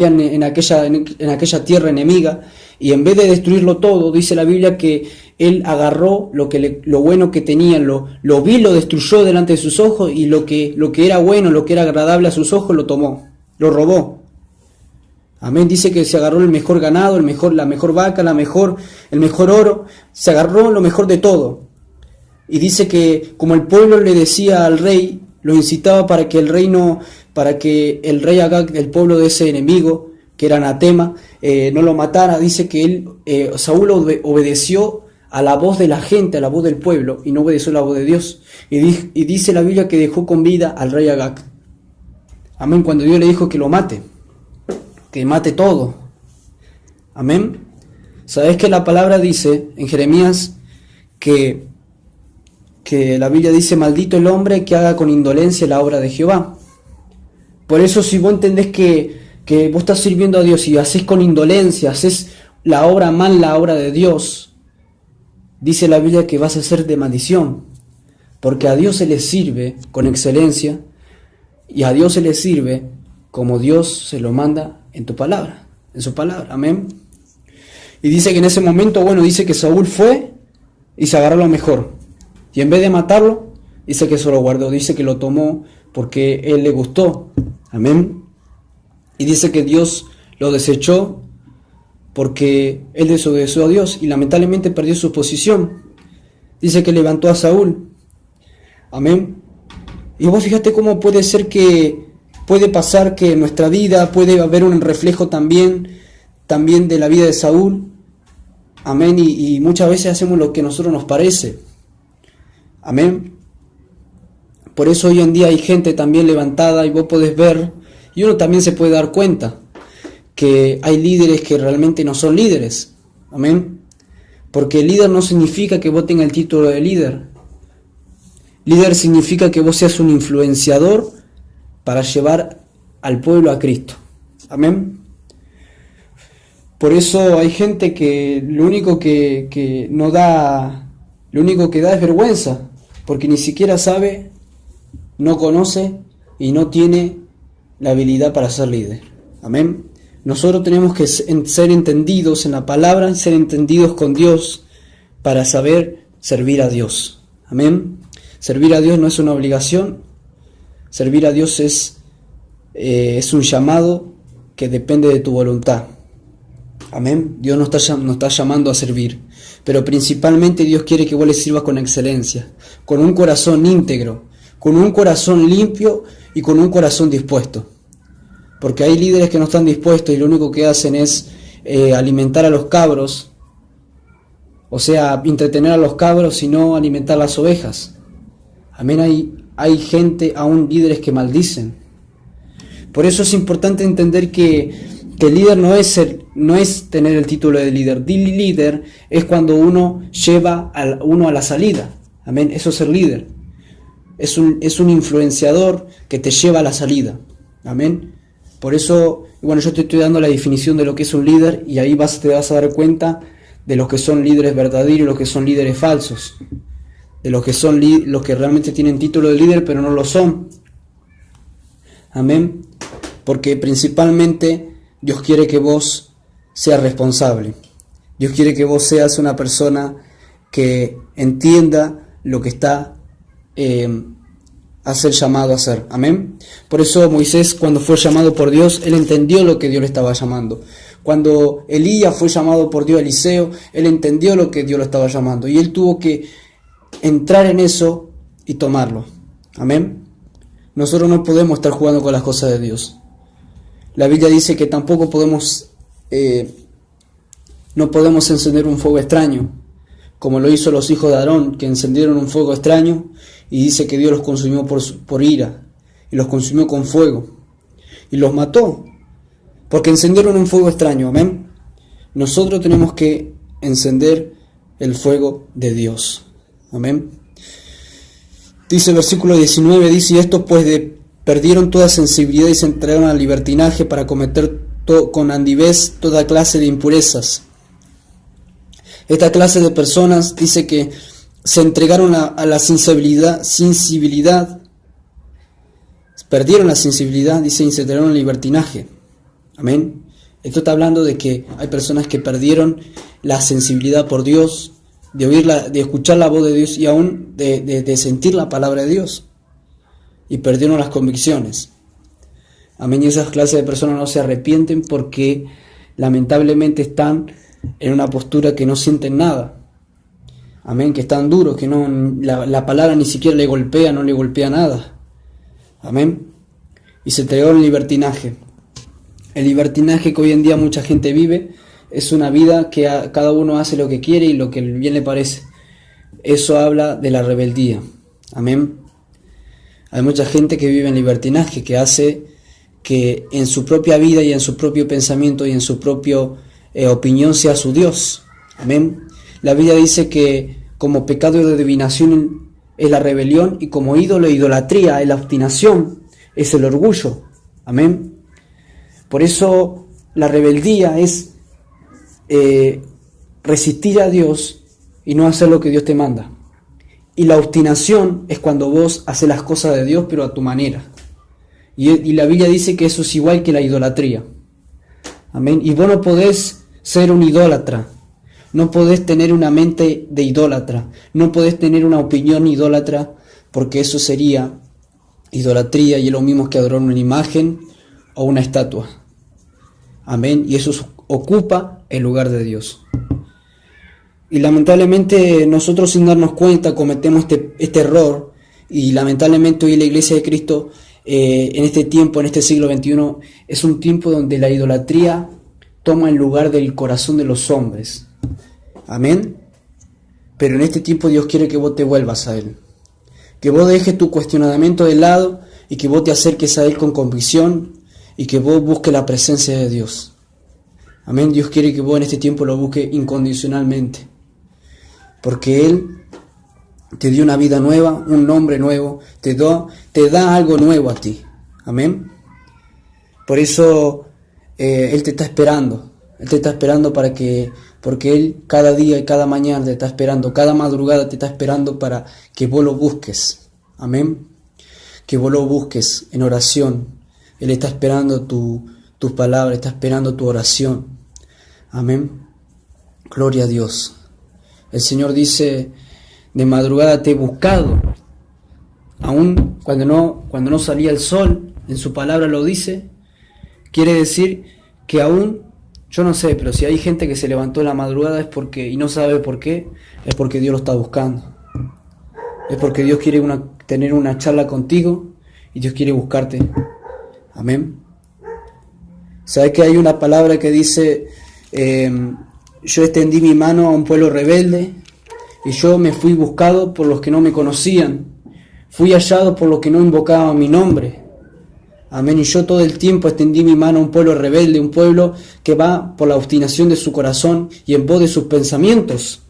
en aquella tierra enemiga, y en vez de destruirlo todo, dice la Biblia que él agarró lo bueno que tenían, lo vil lo destruyó delante de sus ojos, y lo que era bueno, lo que era agradable a sus ojos, lo tomó, lo robó. Amén. Dice que se agarró el mejor ganado, la mejor vaca, el mejor oro, se agarró lo mejor de todo. Y dice que como el pueblo le decía al rey, lo incitaba para que el rey Agag, el pueblo de ese enemigo, que era anatema, no lo matara. Dice que Saúl obedeció a la voz de la gente, a la voz del pueblo, y no obedeció a la voz de Dios. Y dice la Biblia que dejó con vida al rey Agag. Amén. Cuando Dios le dijo que lo mate, que mate todo. Amén. ¿Sabes que la palabra dice en Jeremías que la Biblia dice: maldito el hombre que haga con indolencia la obra de Jehová? Por eso, si vos entendés que vos estás sirviendo a Dios y hacés con indolencia, hacés la obra mal, la obra de Dios, dice la Biblia que vas a ser de maldición, porque a Dios se le sirve con excelencia, y a Dios se le sirve como Dios se lo manda en su palabra. Amén. Y dice que en ese momento, dice que Saúl fue y se agarró lo mejor, y en vez de matarlo, dice que se lo guardó, dice que lo tomó porque él le gustó. Amén. Y dice que Dios lo desechó porque él desobedeció a Dios y lamentablemente perdió su posición. Dice que levantó a Saúl. Amén. Y vos fíjate cómo puede pasar que en nuestra vida puede haber un reflejo también de la vida de Saúl. Amén. Y muchas veces hacemos lo que a nosotros nos parece. Amén. Por eso hoy en día hay gente también levantada, y vos podés ver, y uno también se puede dar cuenta que hay líderes que realmente no son líderes. Amén. Porque líder no significa que vos tengas el título de líder. Líder significa que vos seas un influenciador para llevar al pueblo a Cristo. Amén. Por eso hay gente que lo único que da es vergüenza, porque ni siquiera sabe, no conoce y no tiene la habilidad para ser líder. Amén. Nosotros tenemos que ser entendidos en la palabra, ser entendidos con Dios para saber servir a Dios. Amén. Servir a Dios no es una obligación. Servir a Dios es un llamado que depende de tu voluntad. Amén. Dios nos está llamando a servir, pero principalmente Dios quiere que vos le sirvas con excelencia, con un corazón íntegro, con un corazón limpio y con un corazón dispuesto. Porque hay líderes que no están dispuestos y lo único que hacen es alimentar a los cabros, o sea, entretener a los cabros y no alimentar las ovejas. Amén. Hay gente, aún líderes que maldicen. Por eso es importante entender que el líder no es tener el título de líder. Líder es cuando uno lleva a la salida. Amén. Eso es ser líder. Es un influenciador que te lleva a la salida. Amén. Por eso, yo te estoy dando la definición de lo que es un líder, y ahí te vas a dar cuenta de los que son líderes verdaderos y los que son líderes falsos. De los que son los que realmente tienen título de líder pero no lo son. Amén. Porque principalmente Dios quiere que vos seas responsable. Dios quiere que vos seas una persona que entienda lo que está a ser llamado a hacer. Amén. Por eso Moisés, cuando fue llamado por Dios, él entendió lo que Dios le estaba llamando. Cuando Elías fue llamado por Dios, Eliseo, él entendió lo que Dios lo estaba llamando, y él tuvo que entrar en eso y tomarlo. Amén. Nosotros no podemos estar jugando con las cosas de Dios. La Biblia dice que tampoco podemos encender un fuego extraño, como lo hizo los hijos de Aarón, que encendieron un fuego extraño, y dice que Dios los consumió por ira, y los consumió con fuego, y los mató, porque encendieron un fuego extraño. Amén. Nosotros tenemos que encender el fuego de Dios. Amén. Dice el versículo 19, dice: y estos pues perdieron toda sensibilidad y se entregaron al libertinaje para cometer con altivez toda clase de impurezas. Esta clase de personas dice que se entregaron a la sensibilidad, perdieron la sensibilidad, dice, y se entregaron al libertinaje. Amén. Esto está hablando de que hay personas que perdieron la sensibilidad por Dios, de oírla, de escuchar la voz de Dios y aún de sentir la palabra de Dios. Y perdieron las convicciones. Amén. Y esas clases de personas no se arrepienten porque lamentablemente están en una postura que no sienten nada. Amén. Que están duros, que no, la palabra ni siquiera le golpea, no le golpea nada. Amén. Y se entregó el libertinaje. El libertinaje que hoy en día mucha gente vive es una vida que cada uno hace lo que quiere y lo que bien le parece. Eso habla de la rebeldía. Amén. Hay mucha gente que vive en libertinaje, que hace que en su propia vida y en su propio pensamiento y en su propia opinión sea su Dios. Amén. La Biblia dice que como pecado de adivinación es la rebelión y como ídolo, idolatría es la obstinación, es el orgullo. Amén. Por eso la rebeldía es resistir a Dios y no hacer lo que Dios te manda. Y la obstinación es cuando vos haces las cosas de Dios pero a tu manera. Y la Biblia dice que eso es igual que la idolatría. Amén. Y vos no podés ser un idólatra. No podés tener una mente de idólatra. No podés tener una opinión idólatra porque eso sería idolatría y es lo mismo que adorar una imagen o una estatua. Amén. Y eso ocupa el lugar de Dios. Y lamentablemente nosotros sin darnos cuenta cometemos este error. Y lamentablemente hoy la Iglesia de Cristo en este tiempo, en este siglo XXI, es un tiempo donde la idolatría toma el lugar del corazón de los hombres. Amén. Pero en este tiempo Dios quiere que vos te vuelvas a Él. Que vos dejes tu cuestionamiento de lado y que vos te acerques a Él con convicción y que vos busques la presencia de Dios. Amén. Dios quiere que vos en este tiempo lo busques incondicionalmente. Porque Él te dio una vida nueva, un nombre nuevo, te da algo nuevo a ti. Amén. Por eso Él te está esperando. Él te está esperando porque Él cada día y cada mañana te está esperando, cada madrugada te está esperando para que vos lo busques. Amén. Que vos lo busques en oración. Él está esperando tus palabras, está esperando tu oración. Amén. Gloria a Dios. El Señor dice, de madrugada te he buscado. Aún cuando no salía el sol, en su palabra lo dice, quiere decir que aún, yo no sé, pero si hay gente que se levantó en la madrugada es porque, y no sabe por qué, es porque Dios lo está buscando. Es porque Dios quiere tener una charla contigo y Dios quiere buscarte. Amén. ¿Sabes que hay una palabra que dice, yo extendí mi mano a un pueblo rebelde y yo me fui buscado por los que no me conocían, fui hallado por los que no invocaban mi nombre? Amén. Y yo todo el tiempo extendí mi mano a un pueblo rebelde, un pueblo que va por la obstinación de su corazón y en pos de sus pensamientos.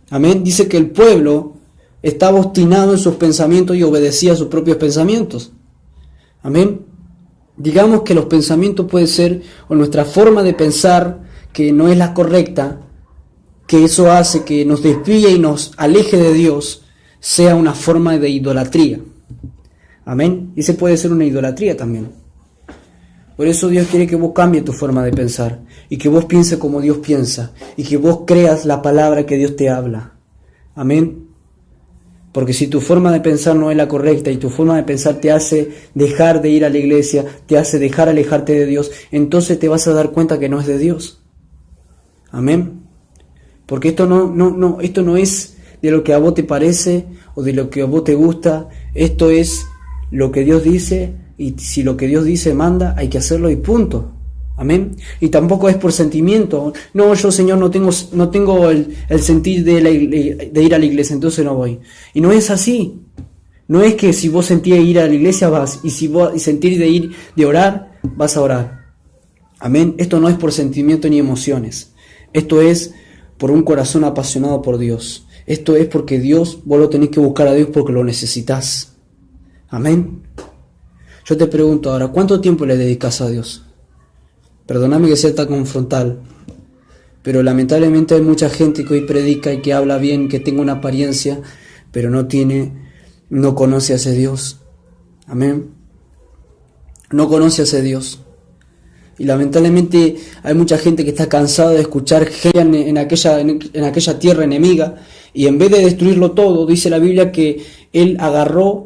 Amén. Dice que el pueblo estaba obstinado en sus pensamientos y obedecía a sus propios pensamientos. Amén. Digamos que los pensamientos pueden ser, o nuestra forma de pensar que no es la correcta, que eso hace que nos desvíe y nos aleje de Dios, sea una forma de idolatría. Amén. Y ese puede ser una idolatría también. Por eso Dios quiere que vos cambies tu forma de pensar y que vos pienses como Dios piensa y que vos creas la palabra que Dios te habla. Amén. Porque si tu forma de pensar no es la correcta y tu forma de pensar te hace dejar de ir a la iglesia, te hace dejar alejarte de Dios, entonces te vas a dar cuenta que no es de Dios. Amén. Porque esto no es de lo que a vos te parece o de lo que a vos te gusta. Es lo que Dios dice, y si lo que Dios dice manda, hay que hacerlo y punto. Amén. Y tampoco es por sentimiento. No, yo, Señor, no tengo el sentir de ir a la iglesia, entonces no voy. Y no es así. No es que si vos sentís ir a la iglesia vas, y si vos sentís de orar, vas a orar. Amén. Esto no es por sentimiento ni emociones. Esto es por un corazón apasionado por Dios. Esto es porque Dios, vos lo tenés que buscar a Dios porque lo necesitas. Amén. Yo te pregunto ahora, ¿cuánto tiempo le dedicas a Dios? Perdóname que sea tan frontal, pero lamentablemente hay mucha gente que hoy predica y que habla bien, que tenga una apariencia, pero no conoce a ese Dios. Amén. No conoce a ese Dios. Y lamentablemente hay mucha gente que está cansada de escuchar gente en aquella tierra enemiga, y en vez de destruirlo todo, dice la Biblia que Él agarró